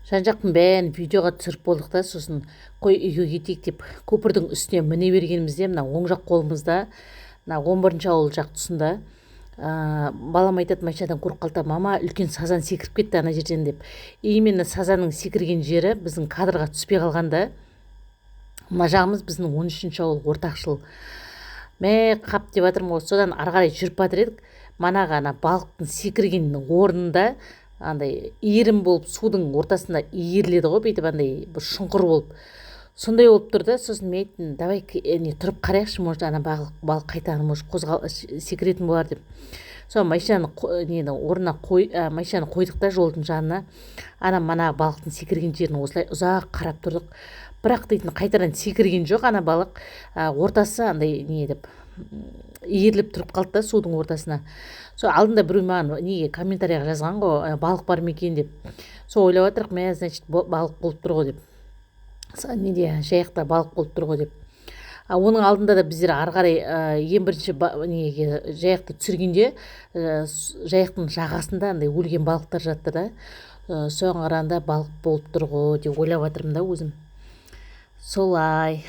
жан жақтың бәрін видеоға түсіріп болдық та, сосын қой үйге кетейік деп көпірдің үстіне міне бергенімізде мына оң жақ қолымызда мына 11-ші ауыл жақ тұсында балам айтады, машинадан көріп қалды, мама үлкен сазан секіріп кетті ана жерден деп. Именно сазанның секірген жері біздің кадрға түспей қалғанда, мына жағымыз біздің 13-ші ауыл ортақшыл. Мә қап деп жатырмын ғой, содан ары қарай жүріп жатыр едік. Манағы ана балықтың секіргеннің орнында андай иірім болып, судың ортасында иіріледі ғой, бүйтіп андай бір шұңқыр болып. Сондай болып тұр да, сосын мен айттым, давай тұрып қарайықшы, может ана балық қайтадан может секіретін болар деп. Сол машинаны орнына машинаны қойдық та жолдың жанына. Мана балықтың секірген жерін осылай ұзақ қарап тұрдық. Бірақ дейтін қайтадан секірген жоқ ана балық. Ортасы андай деп иіріліп тұрып қалды да судың ортасына. Сол алдында біреу маған комментарияға жазған ғой, балық бар ма екен деп. Сол ойлап отырық, мә значит балық болып тұр ғой деп. Жайықта балық болып тұр ғой деп. Оның алдында да біздер ары қарай ең бірінші жайықты түсіргенде жайықтың жағасында андай өлген балықтар жатты да. Соған қарағанда балық болып тұр ғой деп ойлап жатырмын да өзім. Солай.